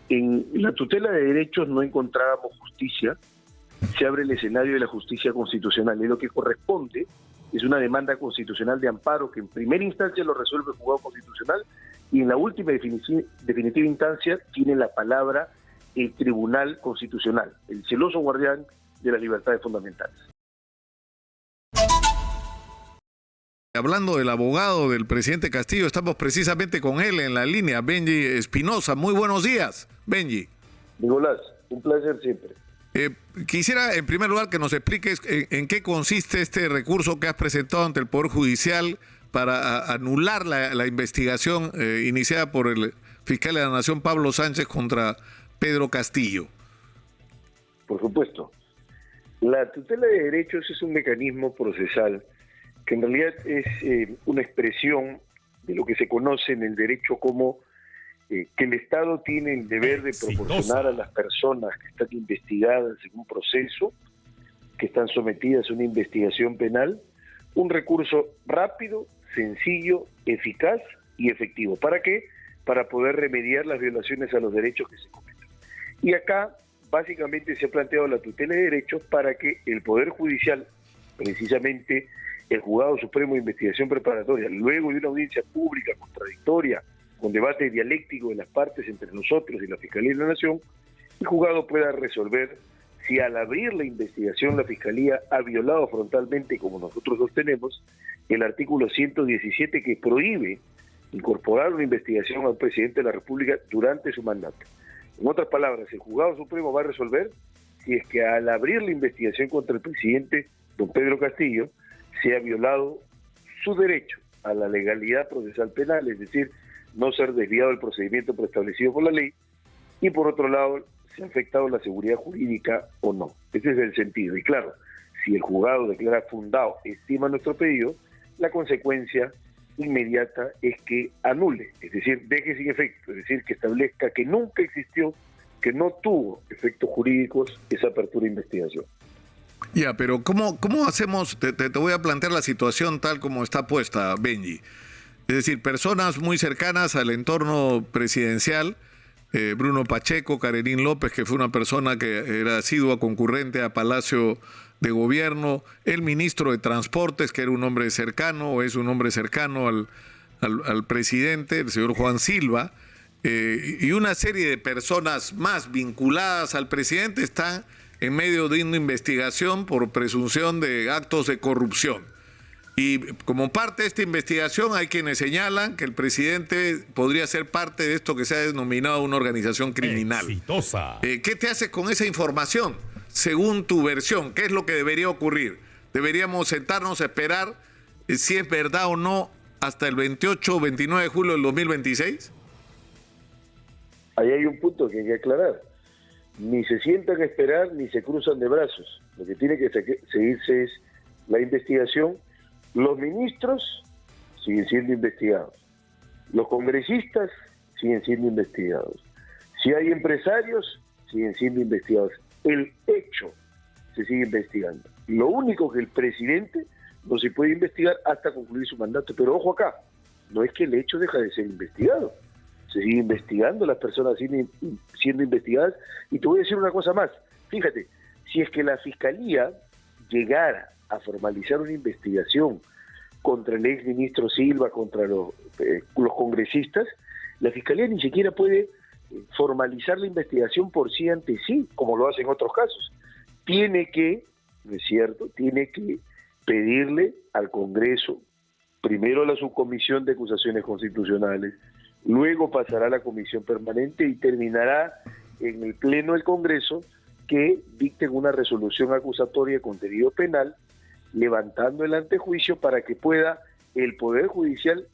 En la tutela de derechos no encontrábamos justicia, se abre el escenario de la justicia constitucional, y lo que corresponde es una demanda constitucional de amparo que en primera instancia lo resuelve el juzgado constitucional y en la última definitiva instancia tiene la palabra el Tribunal Constitucional, el celoso guardián de las libertades fundamentales. Hablando del abogado del presidente Castillo, estamos precisamente con él en la línea, Benji Espinosa. Muy buenos días, Benji. Nicolás, un placer siempre. Quisiera, en primer lugar, que nos expliques en qué consiste este recurso que has presentado ante el Poder Judicial para anular la investigación iniciada por el fiscal de la Nación, Pablo Sánchez, contra Pedro Castillo. Por supuesto. La tutela de derechos es un mecanismo procesal que en realidad es una expresión de lo que se conoce en el derecho como que el Estado tiene el deber de proporcionar a las personas que están investigadas en un proceso, que están sometidas a una investigación penal, un recurso rápido, sencillo, eficaz y efectivo. ¿Para qué? Para poder remediar las violaciones a los derechos que se cometen. Y acá básicamente se ha planteado la tutela de derechos para que el Poder Judicial, precisamente el Juzgado Supremo de Investigación Preparatoria, luego de una audiencia pública contradictoria, con debate dialéctico de las partes entre nosotros y la Fiscalía de la Nación, el juzgado pueda resolver si al abrir la investigación la Fiscalía ha violado frontalmente, como nosotros sostenemos, el artículo 117 que prohíbe incorporar una investigación al presidente de la República durante su mandato. En otras palabras, el Juzgado Supremo va a resolver si es que al abrir la investigación contra el presidente, don Pedro Castillo, se ha violado su derecho a la legalidad procesal penal, es decir, no ser desviado del procedimiento preestablecido por la ley, y por otro lado, se ha afectado la seguridad jurídica o no. Ese es el sentido. Y claro, si el juzgado declara fundado, estima nuestro pedido, la consecuencia inmediata es que anule, es decir, deje sin efecto, es decir, que establezca que nunca existió, que no tuvo efectos jurídicos esa apertura de investigación. Ya, pero ¿cómo hacemos? Te voy a plantear la situación tal como está puesta, Benji. Es decir, personas muy cercanas al entorno presidencial, Bruno Pacheco, Carerín López, que fue una persona que era asidua concurrente a Palacio de Gobierno, el ministro de Transportes, que era un hombre cercano, o es un hombre cercano al presidente, el señor Juan Silva, y una serie de personas más vinculadas al presidente están en medio de una investigación por presunción de actos de corrupción. Y como parte de esta investigación hay quienes señalan que el presidente podría ser parte de esto que se ha denominado una organización criminal. Exitosa. ¿Qué te haces con esa información? Según tu versión, ¿qué es lo que debería ocurrir? ¿Deberíamos sentarnos a esperar si es verdad o no hasta el 28 o 29 de julio del 2026? Ahí hay un punto que hay que aclarar. Ni se sientan a esperar ni se cruzan de brazos. Lo que tiene que seguirse es la investigación. Los ministros siguen siendo investigados. Los congresistas siguen siendo investigados. Si hay empresarios, siguen siendo investigados. El hecho se sigue investigando. Lo único que el presidente no se puede investigar hasta concluir su mandato. Pero ojo acá, no es que el hecho deja de ser investigado. Se sigue investigando, las personas siguen siendo investigadas. Y te voy a decir una cosa más. Fíjate, si es que la Fiscalía llegara a formalizar una investigación contra el exministro Silva, contra los congresistas, la Fiscalía ni siquiera puede formalizar la investigación por sí ante sí, como lo hace en otros casos. Tiene que, ¿no es cierto?, tiene que pedirle al Congreso, primero a la Subcomisión de Acusaciones Constitucionales, luego pasará a la Comisión Permanente y terminará en el Pleno del Congreso que dicten una resolución acusatoria de contenido penal, levantando el antejuicio para que pueda el Poder Judicial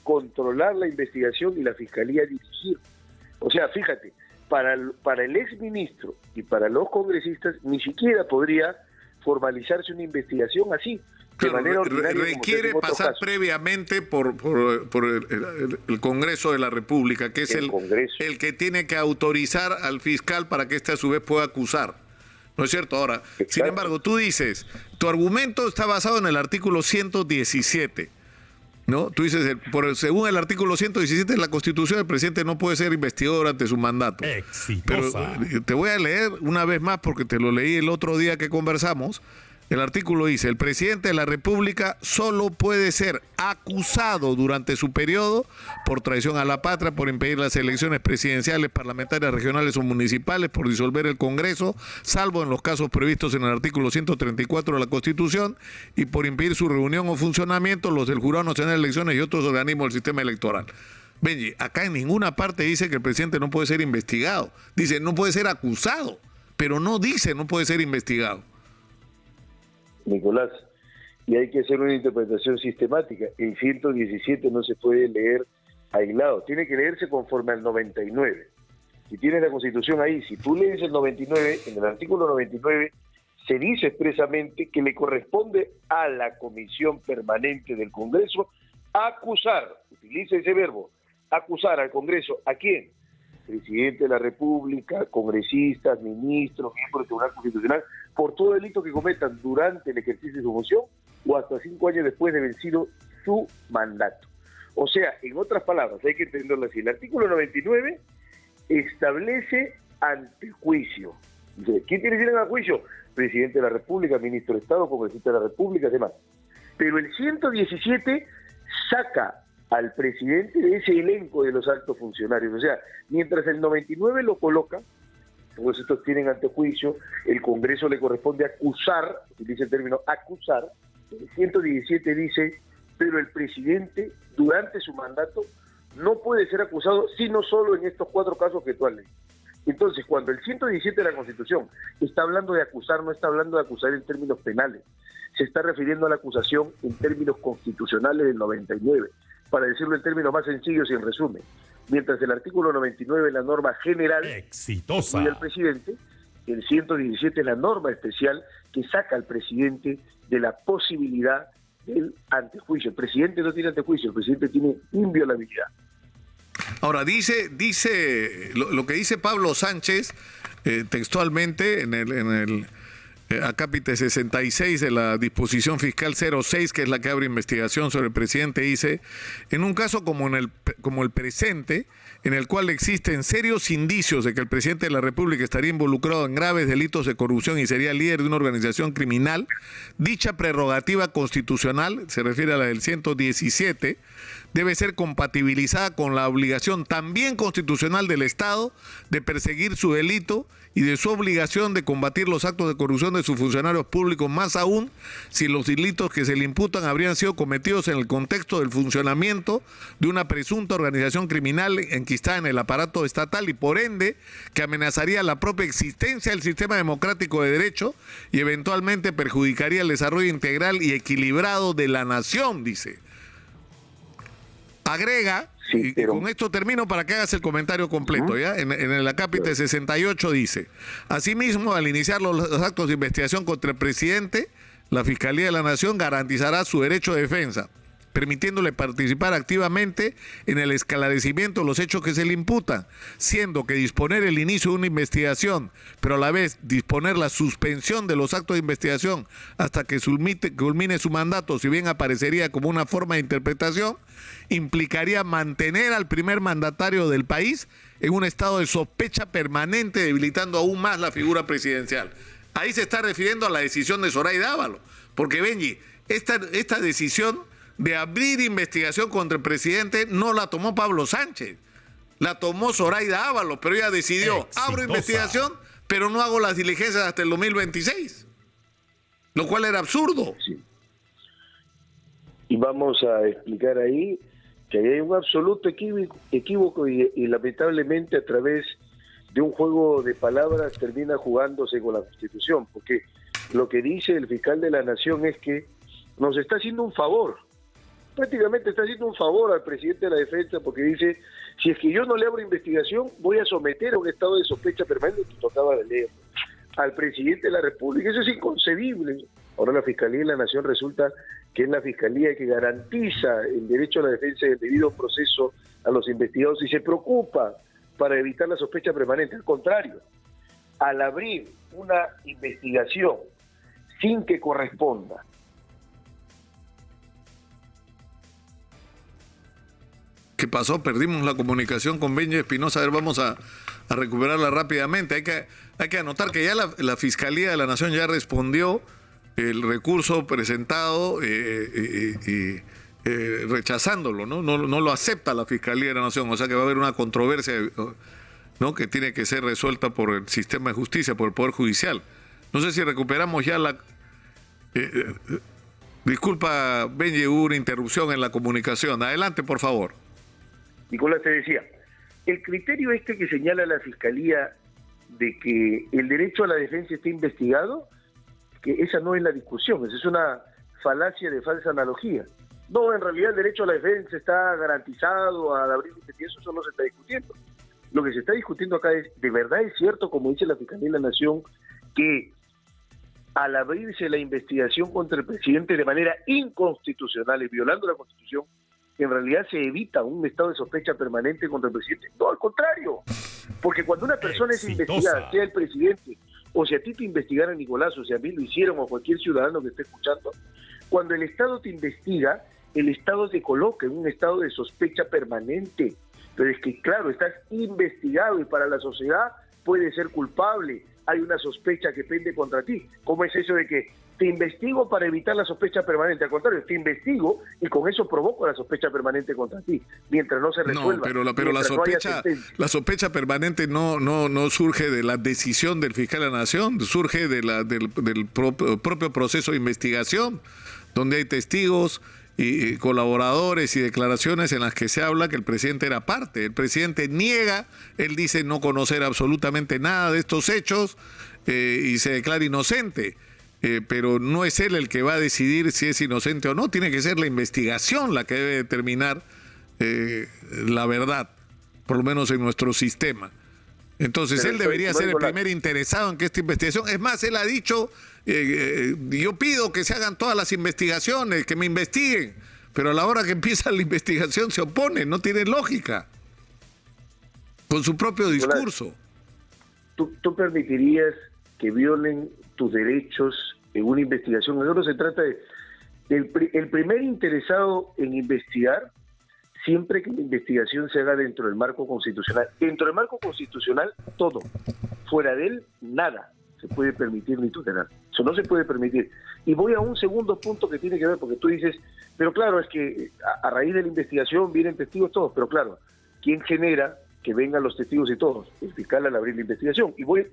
controlar la investigación y la Fiscalía dirigir. O sea, fíjate, para el exministro y para los congresistas ni siquiera podría formalizarse una investigación así. Claro, de manera ordinaria, requiere pasar previamente por el Congreso de la República, que es el que tiene que autorizar al fiscal para que éste a su vez pueda acusar. ¿No es cierto? Ahora, exacto. Sin embargo, tú dices, tu argumento está basado en el artículo 117. ¿no? Tú dices, según el artículo 117 de la Constitución, el presidente no puede ser investigado durante su mandato. Exitosa. Pero te voy a leer una vez más, porque te lo leí el otro día que conversamos. El artículo dice, el presidente de la República solo puede ser acusado durante su periodo por traición a la patria, por impedir las elecciones presidenciales, parlamentarias, regionales o municipales, por disolver el Congreso, salvo en los casos previstos en el artículo 134 de la Constitución, y por impedir su reunión o funcionamiento, los del Jurado Nacional de Elecciones y otros organismos del sistema electoral. Benji, acá en ninguna parte dice que el presidente no puede ser investigado. Dice, no puede ser acusado, pero no dice no puede ser investigado. Nicolás, y hay que hacer una interpretación sistemática. El 117 no se puede leer aislado, tiene que leerse conforme al 99. Si tienes la Constitución ahí, si tú lees el 99, en el artículo 99 se dice expresamente que le corresponde a la Comisión Permanente del Congreso acusar, utiliza ese verbo, acusar al Congreso, ¿a quién? Presidente de la República, congresistas, ministros, miembros del Tribunal Constitucional, por todo delito que cometan durante el ejercicio de su función o hasta 5 años después de vencido su mandato. O sea, en otras palabras, hay que entenderlo así. El artículo 99 establece antejuicio. ¿Quién tiene que ir a juicio? Presidente de la República, ministro de Estado, congresista de la República, demás. Pero el 117 saca al presidente de ese elenco de los altos funcionarios. O sea, mientras el 99 lo coloca, pues estos tienen antejuicio, el Congreso le corresponde acusar, utiliza el término acusar, el 117 dice, pero el presidente durante su mandato no puede ser acusado, sino solo en estos 4 casos que tú has leído. Entonces, cuando el 117 de la Constitución está hablando de acusar, no está hablando de acusar en términos penales, se está refiriendo a la acusación en términos constitucionales del 99, para decirlo en términos más sencillos y en resumen. Mientras el artículo 99 es la norma general exitosa y el presidente, el 117 es la norma especial que saca al presidente de la posibilidad del antejuicio. El presidente no tiene antejuicio, el presidente tiene inviolabilidad. Ahora, dice lo que dice Pablo Sánchez textualmente en el acápite 66 de la disposición fiscal 06, que es la que abre investigación sobre el presidente, dice, en un caso como el presente, en el cual existen serios indicios de que el presidente de la República estaría involucrado en graves delitos de corrupción y sería líder de una organización criminal, dicha prerrogativa constitucional, se refiere a la del 117, debe ser compatibilizada con la obligación también constitucional del Estado de perseguir su delito y de su obligación de combatir los actos de corrupción de sus funcionarios públicos, más aún si los delitos que se le imputan habrían sido cometidos en el contexto del funcionamiento de una presunta organización criminal enquistada en el aparato estatal y por ende que amenazaría la propia existencia del sistema democrático de derecho y eventualmente perjudicaría el desarrollo integral y equilibrado de la nación, dice. Agrega, sí, pero... y con esto termino para que hagas el comentario completo, ¿ya? En el acápite 68 dice, asimismo, al iniciar los actos de investigación contra el presidente, la Fiscalía de la Nación garantizará su derecho de defensa, permitiéndole participar activamente en el esclarecimiento de los hechos que se le imputan, siendo que disponer el inicio de una investigación, pero a la vez disponer la suspensión de los actos de investigación hasta que culmine su mandato, si bien aparecería como una forma de interpretación, implicaría mantener al primer mandatario del país en un estado de sospecha permanente, debilitando aún más la figura presidencial. Ahí se está refiriendo a la decisión de Zoraida Ábalos, porque Benji, esta decisión de abrir investigación contra el presidente no la tomó Pablo Sánchez, la tomó Zoraida Ábalos, pero ella decidió, abro investigación, pero no hago las diligencias hasta el 2026, lo cual era absurdo. Sí. Y vamos a explicar ahí que hay un absoluto equívoco y lamentablemente a través de un juego de palabras termina jugándose con la Constitución, porque lo que dice el fiscal de la Nación es que nos está haciendo un favor, prácticamente está haciendo un favor al presidente de la Defensa, porque dice, si es que yo no le abro investigación, voy a someter a un estado de sospecha permanente, que tocaba de leer, al presidente de la República. Eso es inconcebible. Ahora la Fiscalía de la Nación resulta que es la Fiscalía que garantiza el derecho a la defensa y el debido proceso a los investigados y se preocupa para evitar la sospecha permanente. Al contrario, al abrir una investigación sin que corresponda ¿Qué pasó? Perdimos la comunicación con Benji Espinosa. A ver, vamos a recuperarla rápidamente. Hay que anotar que ya la Fiscalía de la Nación ya respondió el recurso presentado rechazándolo, ¿no? No lo acepta la Fiscalía de la Nación. O sea que va a haber una controversia, ¿no?, que tiene que ser resuelta por el sistema de justicia, por el Poder Judicial. No sé si recuperamos ya la... disculpa, Benji, hubo una interrupción en la comunicación. Adelante, por favor. Nicolás, te decía, el criterio que señala la Fiscalía de que el derecho a la defensa esté investigado, que esa no es la discusión, esa es una falacia de falsa analogía. No, en realidad el derecho a la defensa está garantizado al abrir investigación, eso no se está discutiendo. Lo que se está discutiendo acá es, ¿de verdad es cierto, como dice la Fiscalía de la Nación, que al abrirse la investigación contra el presidente de manera inconstitucional y violando la Constitución, en realidad se evita un estado de sospecha permanente contra el presidente? No, al contrario, porque cuando una persona es investigada, sea el presidente, o si a ti te investigaran, Nicolás, o si a mí lo hicieron, o cualquier ciudadano que esté escuchando, cuando el Estado te investiga, el Estado te coloca en un estado de sospecha permanente. Pero es que, claro, estás investigado y para la sociedad puede ser culpable, hay una sospecha que pende contra ti. ¿Cómo es eso de que te investigo para evitar la sospecha permanente? Al contrario, te investigo y con eso provoco la sospecha permanente contra ti, mienttra no se resuelva. No, pero la sospecha permanente no surge de la decisión del fiscal de la Nación, surge del propio proceso de investigación, donde hay testigos y colaboradores y declaraciones en las que se habla que el presidente era parte. El presidente niega, él dice no conocer absolutamente nada de estos hechos y se declara inocente. Pero no es él el que va a decidir si es inocente o no, tiene que ser la investigación la que debe determinar la verdad, por lo menos en nuestro sistema. Entonces él debería ser el primer interesado en que esta investigación, es más, él ha dicho, yo pido que se hagan todas las investigaciones, que me investiguen, pero a la hora que empieza la investigación se opone, no tiene lógica, con su propio discurso. ¿Tú permitirías que violen tus derechos en una investigación? No se trata de... El primer interesado en investigar, siempre que la investigación se haga dentro del marco constitucional. Dentro del marco constitucional, todo. Fuera de él, nada se puede permitir ni tolerar. Eso no se puede permitir. Y voy a un segundo punto que tiene que ver, porque tú dices, pero claro, es que a raíz de la investigación vienen testigos todos, pero claro, ¿quién genera que vengan los testigos y todos? El fiscal al abrir la investigación. Y voy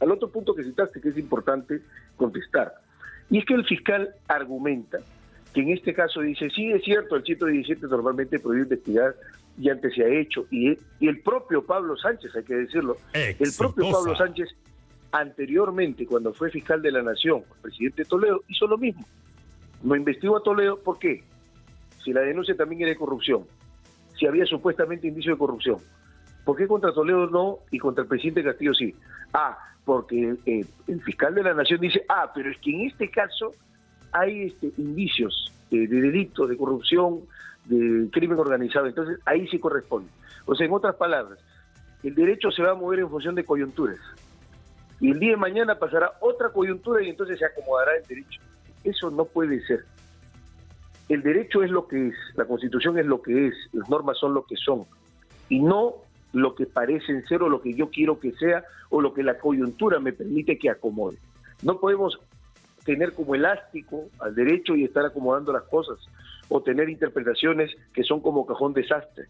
al otro punto que citaste, que es importante contestar. Y es que el fiscal argumenta que en este caso dice, sí, es cierto, el 117 normalmente prohíbe investigar y antes se ha hecho. Y el propio Pablo Sánchez, hay que decirlo, el propio Pablo Sánchez, anteriormente, cuando fue fiscal de la Nación, el presidente Toledo, hizo lo mismo. No investigó a Toledo, ¿por qué? Si la denuncia también era de corrupción, si había supuestamente indicio de corrupción, ¿por qué contra Toledo no y contra el presidente Castillo sí? Porque el fiscal de la Nación dice, pero es que en este caso hay indicios de delitos, de corrupción, de crimen organizado, entonces ahí sí corresponde. O sea, en otras palabras, el derecho se va a mover en función de coyunturas. Y el día de mañana pasará otra coyuntura y entonces se acomodará el derecho. Eso no puede ser. El derecho es lo que es, la Constitución es lo que es, las normas son lo que son, y no lo que parecen ser o lo que yo quiero que sea o lo que la coyuntura me permite que acomode. No podemos tener como elástico al derecho y estar acomodando las cosas o tener interpretaciones que son como cajón desastre.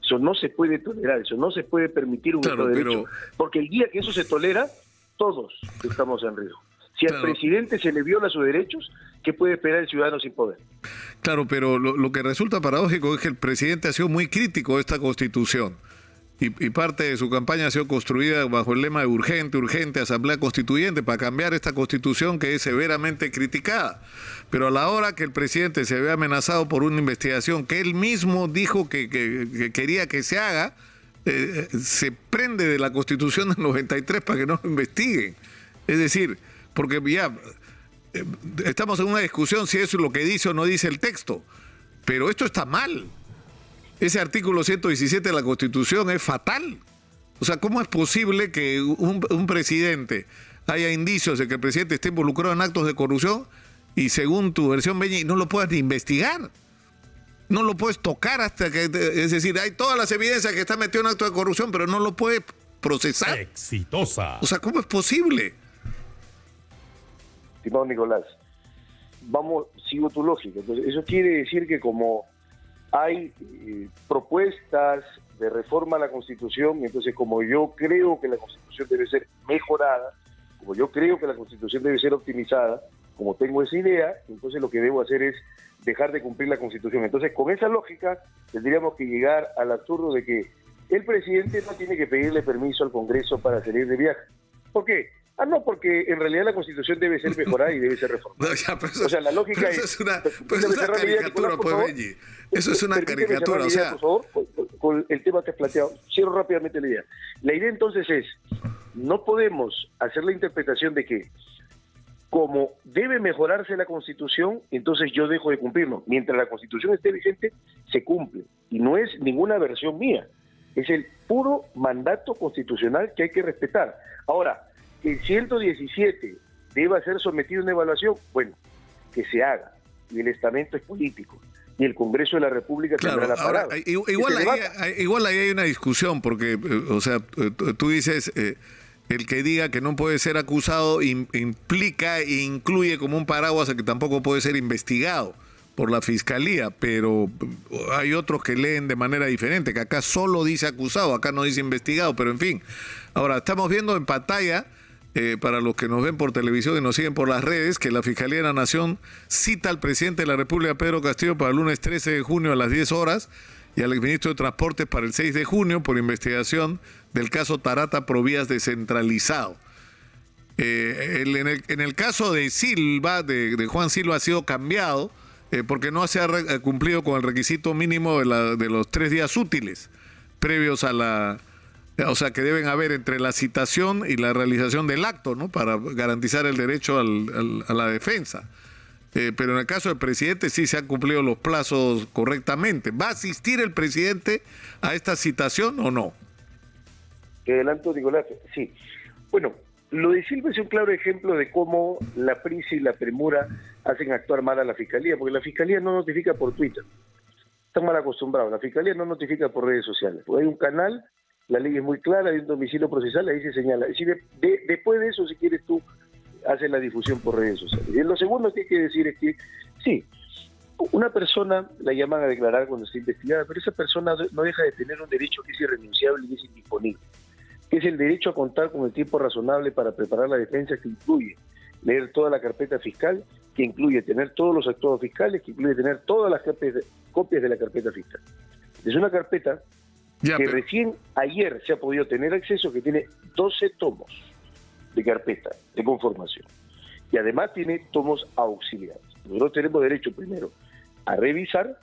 Eso no se puede tolerar, eso no se puede permitir un Estado de derecho, porque el día que eso se tolera, todos estamos en riesgo. Si al presidente se le viola sus derechos, ¿qué puede esperar el ciudadano sin poder? Claro, pero lo que resulta paradójico es que el presidente ha sido muy crítico de esta Constitución. Y parte de su campaña ha sido construida bajo el lema de urgente, asamblea constituyente, para cambiar esta Constitución que es severamente criticada. Pero a la hora que el presidente se ve amenazado por una investigación que él mismo dijo que quería que se haga, se prende de la Constitución del 93 para que no lo investiguen. Es decir, porque ya estamos en una discusión si eso es lo que dice o no dice el texto, pero esto está mal. Ese artículo 117 de la Constitución es fatal. O sea, ¿cómo es posible que un presidente haya indicios de que el presidente esté involucrado en actos de corrupción y según tu versión, Benji, no lo puedas ni investigar? No lo puedes tocar hasta que, es decir, hay todas las evidencias que está metido en acto de corrupción, pero no lo puede procesar. Exitosa. O sea, ¿cómo es posible? Estimado Nicolás, sigo tu lógica. Entonces, eso quiere decir que como hay propuestas de reforma a la Constitución, entonces como yo creo que la Constitución debe ser mejorada, como yo creo que la Constitución debe ser optimizada, como tengo esa idea, entonces lo que debo hacer es dejar de cumplir la Constitución. Entonces, con esa lógica, tendríamos que llegar al absurdo de que el presidente no tiene que pedirle permiso al Congreso para salir de viaje. ¿Por qué? No, porque en realidad la Constitución debe ser mejorada y debe ser reformada. No, ya, o sea, la lógica es una caricatura, pues, Benji. Eso es una caricatura, o sea... Por favor, con el tema que has planteado. Cierro rápidamente la idea. La idea entonces es, no podemos hacer la interpretación de que como debe mejorarse la Constitución, entonces yo dejo de cumplirlo. Mientras la Constitución esté vigente, se cumple. Y no es ninguna versión mía. Es el puro mandato constitucional que hay que respetar. Ahora, que el 117 deba ser sometido a una evaluación, bueno, que se haga. Y el estamento es político. Y el Congreso de la República tendrá la palabra. Ahora, igual ahí hay una discusión, porque, o sea, tú dices... el que diga que no puede ser acusado implica e incluye como un paraguas a que tampoco puede ser investigado por la Fiscalía, pero hay otros que leen de manera diferente, que acá solo dice acusado, acá no dice investigado, pero en fin. Ahora, estamos viendo en pantalla, para los que nos ven por televisión y nos siguen por las redes, que la Fiscalía de la Nación cita al presidente de la República, Pedro Castillo, para el lunes 13 de junio a las 10 horas, y al exministro de Transportes para el 6 de junio por investigación del caso Tarata Provías descentralizado. En el caso de Silva, de Juan Silva, ha sido cambiado porque no se ha cumplido con el requisito mínimo de los 3 días útiles previos a la... O sea, que deben haber entre la citación y la realización del acto, ¿no? Para garantizar el derecho a la defensa. Pero en el caso del presidente sí se han cumplido los plazos correctamente. ¿Va a asistir el presidente a esta citación o no? Te adelanto, Nicolás, sí. Bueno, lo de Silva es un claro ejemplo de cómo la prisa y la premura hacen actuar mal a la Fiscalía, porque la Fiscalía no notifica por Twitter. Están mal acostumbrados. La Fiscalía no notifica por redes sociales. Porque hay un canal, la ley es muy clara, hay un domicilio procesal, ahí se señala. Es decir, después de eso, si quieres tú, hace la difusión por redes sociales. Y lo segundo que hay que decir es que, sí, una persona la llaman a declarar cuando está investigada, pero esa persona no deja de tener un derecho que es irrenunciable y es indisponible, que es el derecho a contar con el tiempo razonable para preparar la defensa, que incluye leer toda la carpeta fiscal, que incluye tener todos los actuados fiscales, que incluye tener todas las copias de la carpeta fiscal. Es una carpeta recién ayer se ha podido tener acceso, que tiene 12 tomos de carpeta de conformación y además tiene tomos auxiliares. Nosotros tenemos derecho primero a revisar,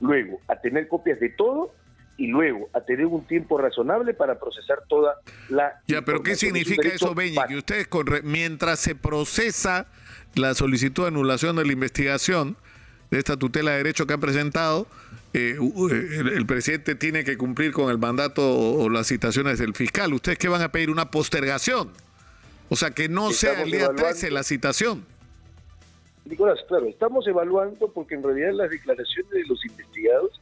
luego a tener copias de todo y luego a tener un tiempo razonable para procesar toda la... pero ¿qué significa eso, Benji? Que ustedes, mientras se procesa la solicitud de anulación de la investigación de esta tutela de derecho que han presentado, el presidente tiene que cumplir con el mandato o las citaciones del fiscal. ¿Ustedes qué van a pedir? ¿Una postergación? O sea, que no sea el día 13 la citación. Nicolás, claro, estamos evaluando porque en realidad las declaraciones de los investigados,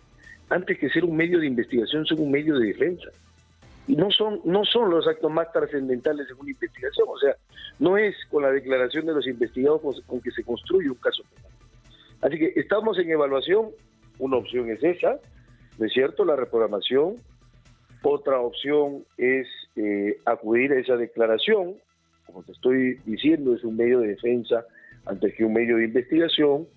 antes que ser un medio de investigación, son un medio de defensa. Y no son los actos más trascendentales de una investigación. O sea, no es con la declaración de los investigados con que se construye un caso penal. Así que estamos en evaluación. Una opción es esa, ¿no es cierto?, la reprogramación. Otra opción es acudir a esa declaración. Como te estoy diciendo, es un medio de defensa antes que un medio de investigación.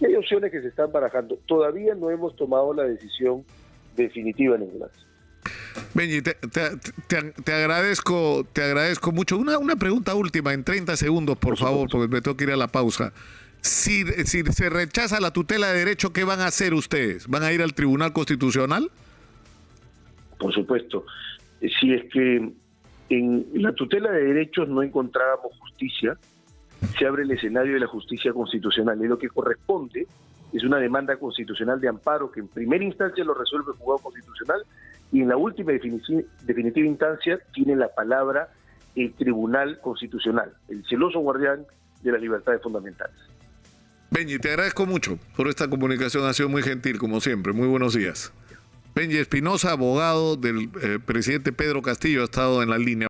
Y hay opciones que se están barajando. Todavía no hemos tomado la decisión definitiva, Nicolás. Benji, te agradezco mucho. Una pregunta última en 30 segundos, por favor, porque me tengo que ir a la pausa. Si se rechaza la tutela de derecho, ¿qué van a hacer ustedes? ¿Van a ir al Tribunal Constitucional? Por supuesto. Si es que en la tutela de derechos no encontrábamos justicia, se abre el escenario de la justicia constitucional. Y lo que corresponde es una demanda constitucional de amparo que en primera instancia lo resuelve el juzgado constitucional y en la última definitiva instancia tiene la palabra el Tribunal Constitucional, el celoso guardián de las libertades fundamentales. Benji, te agradezco mucho por esta comunicación, ha sido muy gentil como siempre. Muy buenos días. Benji Espinosa, abogado del presidente Pedro Castillo, ha estado en la línea.